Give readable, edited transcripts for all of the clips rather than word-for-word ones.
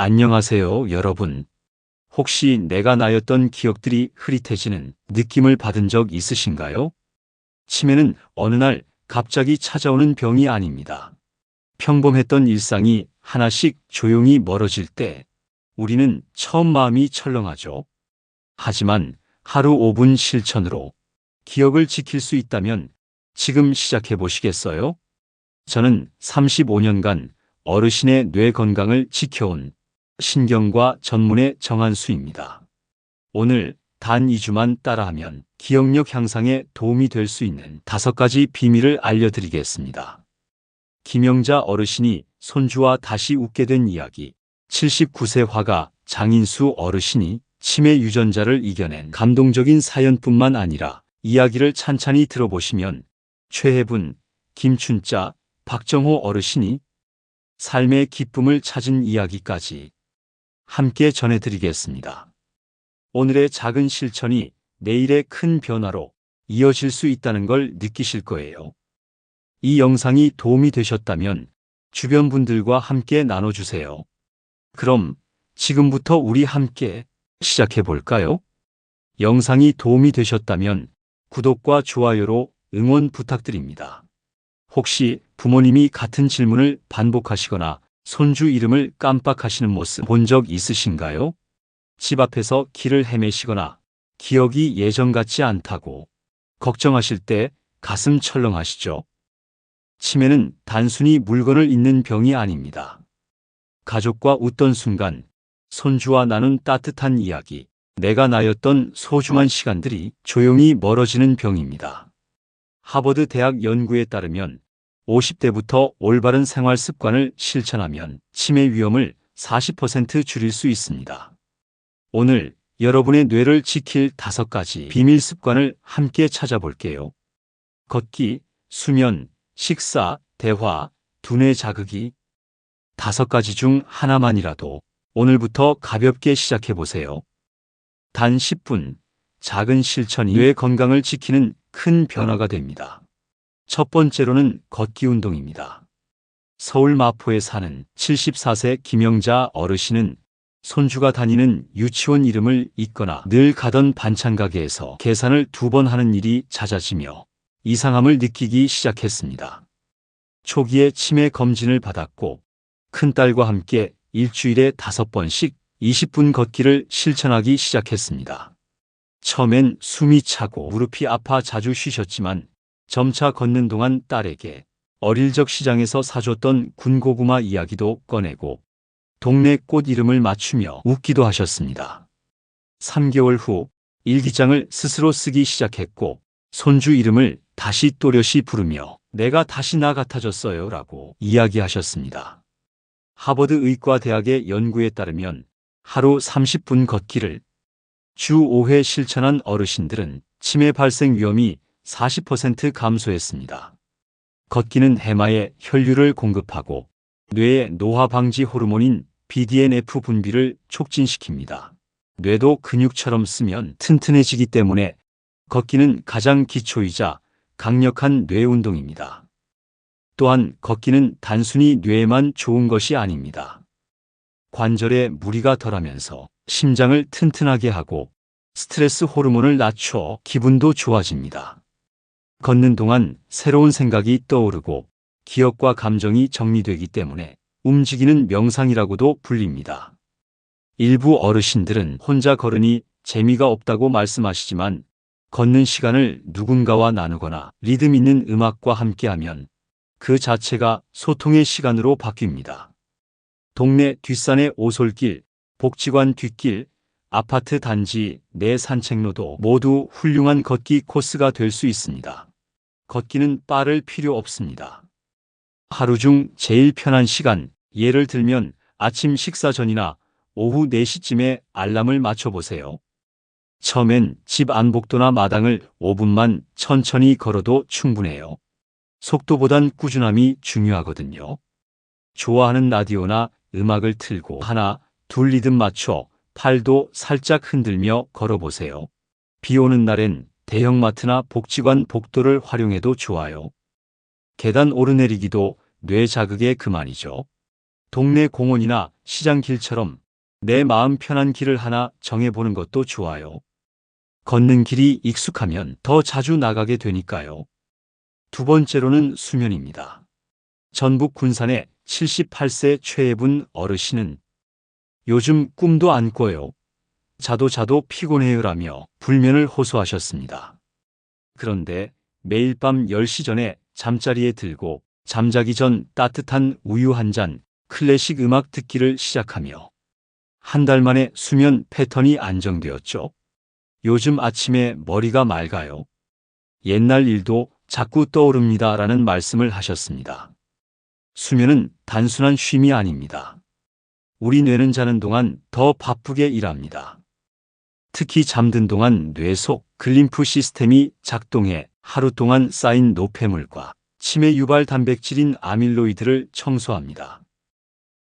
안녕하세요, 여러분. 혹시 내가 나였던 기억들이 흐릿해지는 느낌을 받은 적 있으신가요? 치매는 어느 날 갑자기 찾아오는 병이 아닙니다. 평범했던 일상이 하나씩 조용히 멀어질 때 우리는 처음 마음이 철렁하죠. 하지만 하루 5분 실천으로 기억을 지킬 수 있다면 지금 시작해 보시겠어요? 저는 35년간 어르신의 뇌 건강을 지켜온 신경과 전문의 정한수입니다. 오늘 단 2주만 따라하면 기억력 향상에 도움이 될 수 있는 5가지 비밀을 알려드리겠습니다. 김영자 어르신이 손주와 다시 웃게 된 이야기. 79세 화가 장인수 어르신이 치매 유전자를 이겨낸 감동적인 사연뿐만 아니라 이야기를 찬찬히 들어보시면 최혜분, 김춘자, 박정호 어르신이 삶의 기쁨을 찾은 이야기까지 함께 전해드리겠습니다. 오늘의 작은 실천이 내일의 큰 변화로 이어질 수 있다는 걸 느끼실 거예요. 이 영상이 도움이 되셨다면 주변 분들과 함께 나눠주세요. 그럼 지금부터 우리 함께 시작해 볼까요? 영상이 도움이 되셨다면 구독과 좋아요로 응원 부탁드립니다. 혹시 부모님이 같은 질문을 반복하시거나 손주 이름을 깜빡하시는 모습 본 적 있으신가요? 집 앞에서 길을 헤매시거나 기억이 예전 같지 않다고 걱정하실 때 가슴 철렁하시죠? 치매는 단순히 물건을 잊는 병이 아닙니다. 가족과 웃던 순간, 손주와 나눈 따뜻한 이야기, 내가 나였던 소중한 시간들이 조용히 멀어지는 병입니다. 하버드 대학 연구에 따르면 50대부터 올바른 생활 습관을 실천하면 치매 위험을 40% 줄일 수 있습니다. 오늘 여러분의 뇌를 지킬 5가지 비밀 습관을 함께 찾아볼게요. 걷기, 수면, 식사, 대화, 두뇌 자극이 5가지 중 하나만이라도 오늘부터 가볍게 시작해 보세요. 단 10분, 작은 실천이 뇌 건강을 지키는 큰 변화가 됩니다. 첫 번째로는 걷기 운동입니다. 서울 마포에 사는 74세 김영자 어르신은 손주가 다니는 유치원 이름을 잊거나 늘 가던 반찬 가게에서 계산을 2번 하는 일이 잦아지며 이상함을 느끼기 시작했습니다. 초기에 치매 검진을 받았고 큰딸과 함께 일주일에 5번씩 20분 걷기를 실천하기 시작했습니다. 처음엔 숨이 차고 무릎이 아파 자주 쉬셨지만 점차 걷는 동안 딸에게 어릴 적 시장에서 사줬던 군고구마 이야기도 꺼내고 동네 꽃 이름을 맞추며 웃기도 하셨습니다. 3개월 후 일기장을 스스로 쓰기 시작했고 손주 이름을 다시 또렷이 부르며 내가 다시 나 같아졌어요 라고 이야기하셨습니다. 하버드 의과대학의 연구에 따르면 하루 30분 걷기를 주 5회 실천한 어르신들은 치매 발생 위험이 40% 감소했습니다. 걷기는 해마에 혈류를 공급하고 뇌의 노화 방지 호르몬인 BDNF 분비를 촉진시킵니다. 뇌도 근육처럼 쓰면 튼튼해지기 때문에 걷기는 가장 기초이자 강력한 뇌 운동입니다. 또한 걷기는 단순히 뇌에만 좋은 것이 아닙니다. 관절에 무리가 덜하면서 심장을 튼튼하게 하고 스트레스 호르몬을 낮춰 기분도 좋아집니다. 걷는 동안 새로운 생각이 떠오르고 기억과 감정이 정리되기 때문에 움직이는 명상이라고도 불립니다. 일부 어르신들은 혼자 걸으니 재미가 없다고 말씀하시지만 걷는 시간을 누군가와 나누거나 리듬 있는 음악과 함께하면 그 자체가 소통의 시간으로 바뀝니다. 동네 뒷산의 오솔길, 복지관 뒷길, 아파트 단지 내 산책로도 모두 훌륭한 걷기 코스가 될 수 있습니다. 걷기는 빠를 필요 없습니다. 하루 중 제일 편한 시간, 예를 들면 아침 식사 전이나 오후 4시쯤에 알람을 맞춰보세요. 처음엔 집 안복도나 마당을 5분만 천천히 걸어도 충분해요. 속도보단 꾸준함이 중요하거든요. 좋아하는 라디오나 음악을 틀고 하나, 둘 리듬 맞춰 팔도 살짝 흔들며 걸어보세요. 비 오는 날엔 대형마트나 복지관 복도를 활용해도 좋아요. 계단 오르내리기도 뇌 자극의 그만이죠. 동네 공원이나 시장길처럼 내 마음 편한 길을 하나 정해보는 것도 좋아요. 걷는 길이 익숙하면 더 자주 나가게 되니까요. 두 번째로는 수면입니다. 전북 군산의 78세 최예분 어르신은 요즘 꿈도 안 꿔요. 자도 피곤해요라며 불면을 호소하셨습니다. 그런데 매일 밤 10시 전에 잠자리에 들고 잠자기 전 따뜻한 우유 한 잔, 클래식 음악 듣기를 시작하며 한 달 만에 수면 패턴이 안정되었죠. 요즘 아침에 머리가 맑아요. 옛날 일도 자꾸 떠오릅니다. 라는 말씀을 하셨습니다. 수면은 단순한 쉼이 아닙니다. 우리 뇌는 자는 동안 더 바쁘게 일합니다. 특히 잠든 동안 뇌 속 글림프 시스템이 작동해 하루 동안 쌓인 노폐물과 치매 유발 단백질인 아밀로이드를 청소합니다.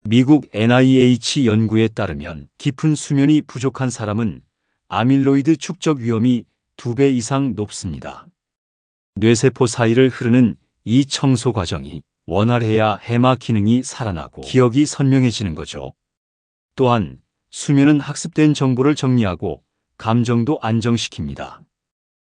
미국 NIH 연구에 따르면 깊은 수면이 부족한 사람은 아밀로이드 축적 위험이 2배 이상 높습니다. 뇌세포 사이를 흐르는 이 청소 과정이 원활해야 해마 기능이 살아나고 기억이 선명해지는 거죠. 또한 수면은 학습된 정보를 정리하고 감정도 안정시킵니다.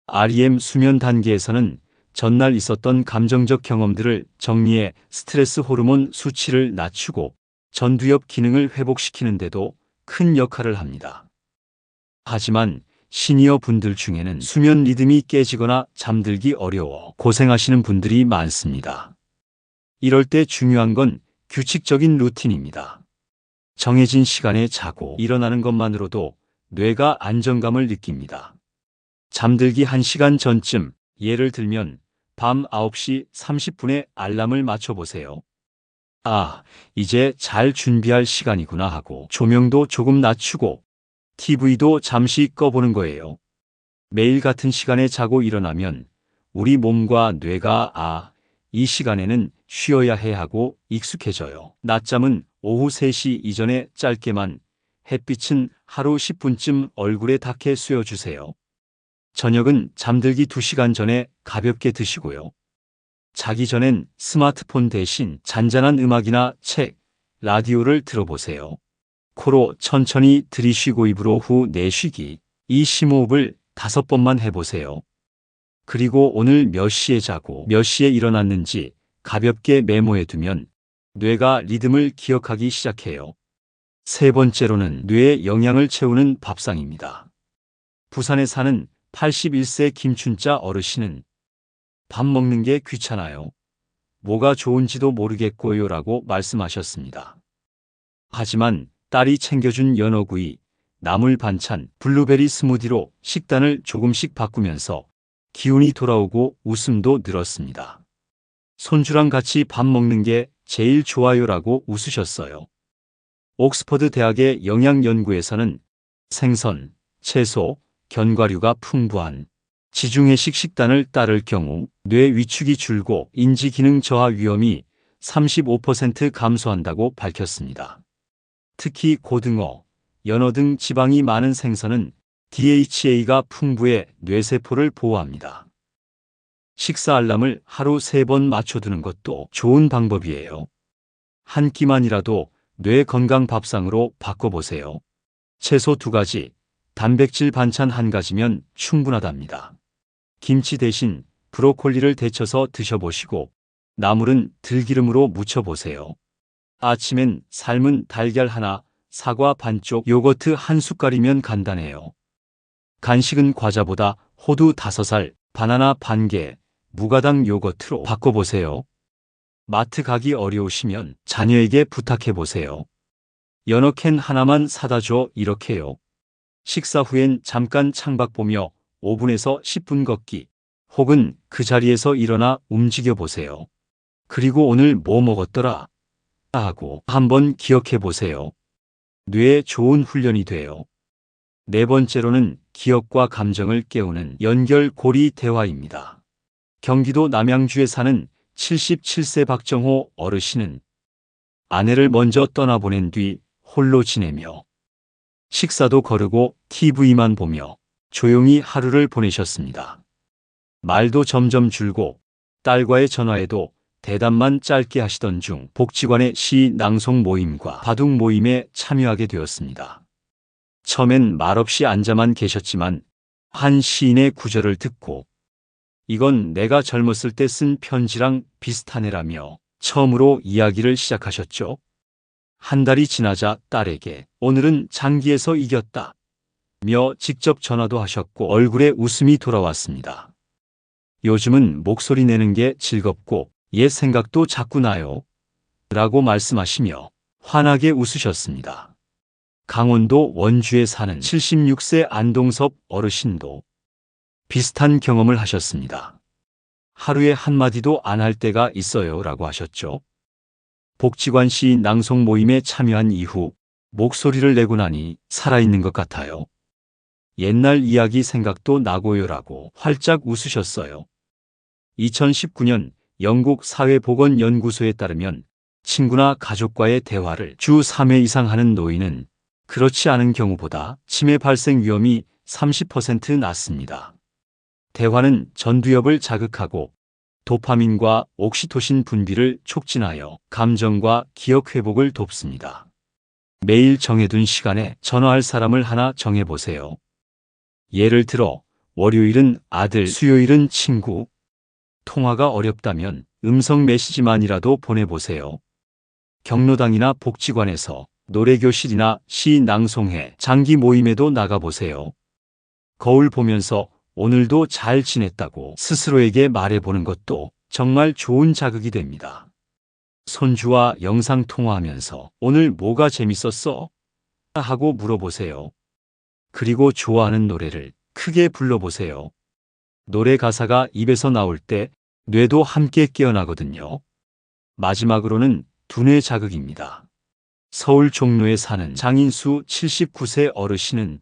REM 수면 단계에서는 전날 있었던 감정적 경험들을 정리해 스트레스 호르몬 수치를 낮추고 전두엽 기능을 회복시키는 데도 큰 역할을 합니다. 하지만 시니어 분들 중에는 수면 리듬이 깨지거나 잠들기 어려워 고생하시는 분들이 많습니다. 이럴 때 중요한 건 규칙적인 루틴입니다. 정해진 시간에 자고 일어나는 것만으로도 뇌가 안정감을 느낍니다. 잠들기 1시간 전쯤, 예를 들면 밤 9시 30분에 알람을 맞춰보세요. 아, 이제 잘 준비할 시간이구나 하고 조명도 조금 낮추고 TV도 잠시 꺼보는 거예요. 매일 같은 시간에 자고 일어나면 우리 몸과 뇌가 이 시간에는 쉬어야 해 하고 익숙해져요. 낮잠은 오후 3시 이전에 짧게만, 햇빛은 하루 10분쯤 얼굴에 닿게 쐬어주세요. 저녁은 잠들기 2시간 전에 가볍게 드시고요. 자기 전엔 스마트폰 대신 잔잔한 음악이나 책, 라디오를 들어보세요. 코로 천천히 들이쉬고 입으로 후 내쉬기. 이 심호흡을 5번만 해보세요. 그리고 오늘 몇 시에 자고 몇 시에 일어났는지 가볍게 메모해두면 뇌가 리듬을 기억하기 시작해요. 세 번째로는 뇌에 영양을 채우는 밥상입니다. 부산에 사는 81세 김춘자 어르신은 밥 먹는 게 귀찮아요. 뭐가 좋은지도 모르겠고요 라고 말씀하셨습니다. 하지만 딸이 챙겨준 연어구이, 나물 반찬, 블루베리 스무디로 식단을 조금씩 바꾸면서 기운이 돌아오고 웃음도 늘었습니다. 손주랑 같이 밥 먹는 게 제일 좋아요라고 웃으셨어요. 옥스퍼드 대학의 영양연구에서는 생선, 채소, 견과류가 풍부한 지중해식 식단을 따를 경우 뇌 위축이 줄고 인지기능 저하 위험이 35% 감소한다고 밝혔습니다. 특히 고등어, 연어 등 지방이 많은 생선은 DHA가 풍부해 뇌세포를 보호합니다. 식사 알람을 하루 3번 맞춰두는 것도 좋은 방법이에요. 한 끼만이라도 뇌 건강 밥상으로 바꿔보세요. 채소 2가지, 단백질 반찬 1가지면 충분하답니다. 김치 대신 브로콜리를 데쳐서 드셔보시고 나물은 들기름으로 무쳐보세요. 아침엔 삶은 달걀 하나, 사과 반쪽, 요거트 1숟갈이면 간단해요. 간식은 과자보다 호두 5알, 바나나 반 개, 무가당 요거트로 바꿔보세요. 마트 가기 어려우시면 자녀에게 부탁해보세요. 연어캔 하나만 사다 줘 이렇게요. 식사 후엔 잠깐 창밖 보며 5분에서 10분 걷기, 혹은 그 자리에서 일어나 움직여보세요. 그리고 오늘 뭐 먹었더라 하고 한번 기억해보세요. 뇌에 좋은 훈련이 돼요. 네 번째로는 기억과 감정을 깨우는 연결고리 대화입니다. 경기도 남양주에 사는 77세 박정호 어르신은 아내를 먼저 떠나보낸 뒤 홀로 지내며 식사도 거르고 TV만 보며 조용히 하루를 보내셨습니다. 말도 점점 줄고 딸과의 전화에도 대답만 짧게 하시던 중 복지관의 시 낭송 모임과 바둑 모임에 참여하게 되었습니다. 처음엔 말없이 앉아만 계셨지만 한 시인의 구절을 듣고 이건 내가 젊었을 때 쓴 편지랑 비슷하네라며 처음으로 이야기를 시작하셨죠. 한 달이 지나자 딸에게 오늘은 장기에서 이겼다 며 직접 전화도 하셨고 얼굴에 웃음이 돌아왔습니다. 요즘은 목소리 내는 게 즐겁고 옛 생각도 자꾸 나요 라고 말씀하시며 환하게 웃으셨습니다. 강원도 원주에 사는 76세 안동섭 어르신도 비슷한 경험을 하셨습니다. 하루에 한마디도 안 할 때가 있어요 라고 하셨죠. 복지관 시 낭송 모임에 참여한 이후 목소리를 내고 나니 살아있는 것 같아요. 옛날 이야기 생각도 나고요 라고 활짝 웃으셨어요. 2019년 영국 사회보건연구소에 따르면 친구나 가족과의 대화를 주 3회 이상 하는 노인은 그렇지 않은 경우보다 치매 발생 위험이 30% 낮습니다. 대화는 전두엽을 자극하고 도파민과 옥시토신 분비를 촉진하여 감정과 기억 회복을 돕습니다. 매일 정해둔 시간에 전화할 사람을 하나 정해보세요. 예를 들어 월요일은 아들, 수요일은 친구. 통화가 어렵다면 음성 메시지만이라도 보내보세요. 경로당이나 복지관에서 노래교실이나 시 낭송회, 장기 모임에도 나가보세요. 거울 보면서 오늘도 잘 지냈다고 스스로에게 말해보는 것도 정말 좋은 자극이 됩니다. 손주와 영상통화하면서 오늘 뭐가 재밌었어? 하고 물어보세요. 그리고 좋아하는 노래를 크게 불러보세요. 노래 가사가 입에서 나올 때 뇌도 함께 깨어나거든요. 마지막으로는 두뇌 자극입니다. 서울 종로에 사는 장인수 79세 어르신은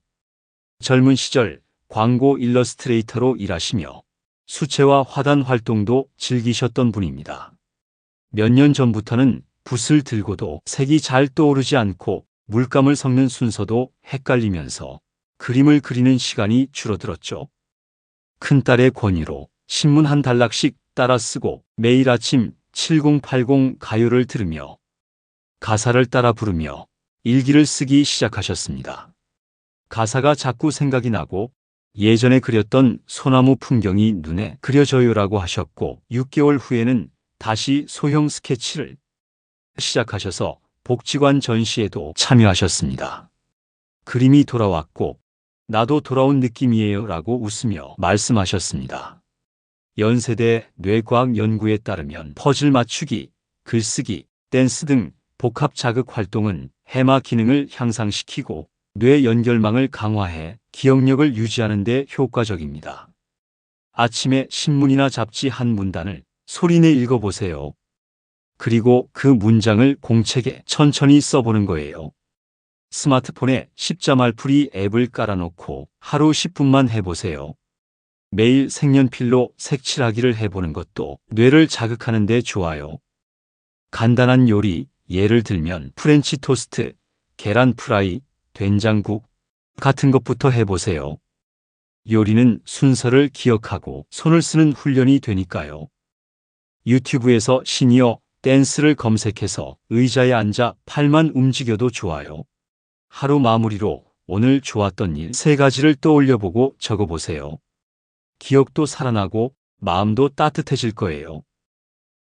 젊은 시절 광고 일러스트레이터로 일하시며 수채화 화단 활동도 즐기셨던 분입니다. 몇 년 전부터는 붓을 들고도 색이 잘 떠오르지 않고 물감을 섞는 순서도 헷갈리면서 그림을 그리는 시간이 줄어들었죠. 큰딸의 권유로 신문 한 단락씩 따라 쓰고 매일 아침 7080 가요를 들으며 가사를 따라 부르며 일기를 쓰기 시작하셨습니다. 가사가 자꾸 생각이 나고 예전에 그렸던 소나무 풍경이 눈에 그려져요라고 하셨고 6개월 후에는 다시 소형 스케치를 시작하셔서 복지관 전시에도 참여하셨습니다. 그림이 돌아왔고 나도 돌아온 느낌이에요 라고 웃으며 말씀하셨습니다. 연세대 뇌과학 연구에 따르면 퍼즐 맞추기, 글쓰기, 댄스 등 복합 자극 활동은 해마 기능을 향상시키고 뇌 연결망을 강화해 기억력을 유지하는 데 효과적입니다. 아침에 신문이나 잡지 한 문단을 소리내 읽어보세요. 그리고 그 문장을 공책에 천천히 써보는 거예요. 스마트폰에 십자말풀이 앱을 깔아놓고 하루 10분만 해보세요. 매일 색연필로 색칠하기를 해보는 것도 뇌를 자극하는 데 좋아요. 간단한 요리, 예를 들면 프렌치 토스트, 계란 프라이, 된장국 같은 것부터 해보세요. 요리는 순서를 기억하고 손을 쓰는 훈련이 되니까요. 유튜브에서 시니어 댄스를 검색해서 의자에 앉아 팔만 움직여도 좋아요. 하루 마무리로 오늘 좋았던 일 3가지를 떠올려보고 적어보세요. 기억도 살아나고 마음도 따뜻해질 거예요.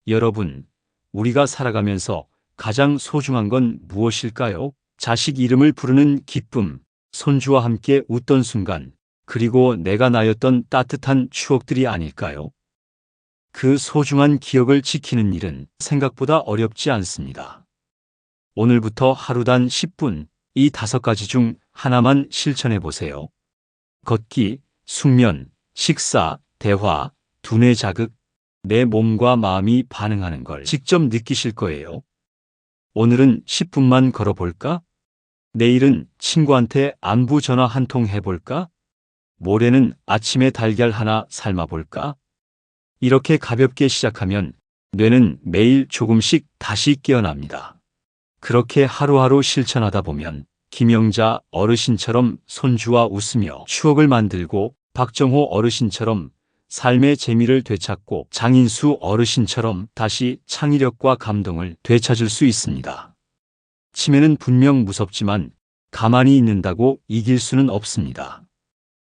여러분, 우리가 살아가면서 가장 소중한 건 무엇일까요? 자식 이름을 부르는 기쁨, 손주와 함께 웃던 순간, 그리고 내가 나였던 따뜻한 추억들이 아닐까요? 그 소중한 기억을 지키는 일은 생각보다 어렵지 않습니다. 오늘부터 하루단 10분, 이 5가지 중 하나만 실천해 보세요. 걷기, 숙면, 식사, 대화, 두뇌 자극, 내 몸과 마음이 반응하는 걸 직접 느끼실 거예요. 오늘은 10분만 걸어볼까? 내일은 친구한테 안부 전화 한 통 해볼까? 모레는 아침에 달걀 하나 삶아볼까? 이렇게 가볍게 시작하면 뇌는 매일 조금씩 다시 깨어납니다. 그렇게 하루하루 실천하다 보면 김영자 어르신처럼 손주와 웃으며 추억을 만들고 박정호 어르신처럼 삶의 재미를 되찾고 장인수 어르신처럼 다시 창의력과 감동을 되찾을 수 있습니다. 치매는 분명 무섭지만 가만히 있는다고 이길 수는 없습니다.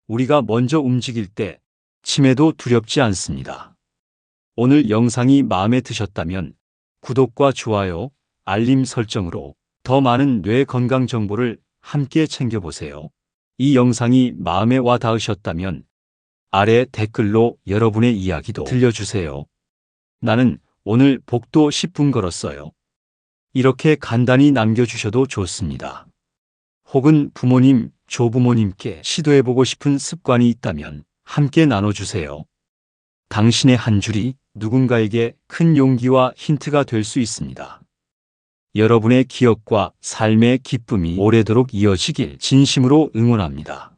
우리가 먼저 움직일 때 치매도 두렵지 않습니다. 오늘 영상이 마음에 드셨다면 구독과 좋아요, 알림 설정으로 더 많은 뇌 건강 정보를 함께 챙겨보세요. 이 영상이 마음에 와 닿으셨다면 아래 댓글로 여러분의 이야기도 들려주세요. 나는 오늘 복도 10분 걸었어요. 이렇게 간단히 남겨주셔도 좋습니다. 혹은 부모님, 조부모님께 시도해보고 싶은 습관이 있다면 함께 나눠주세요. 당신의 한 줄이 누군가에게 큰 용기와 힌트가 될 수 있습니다. 여러분의 기억과 삶의 기쁨이 오래도록 이어지길 진심으로 응원합니다.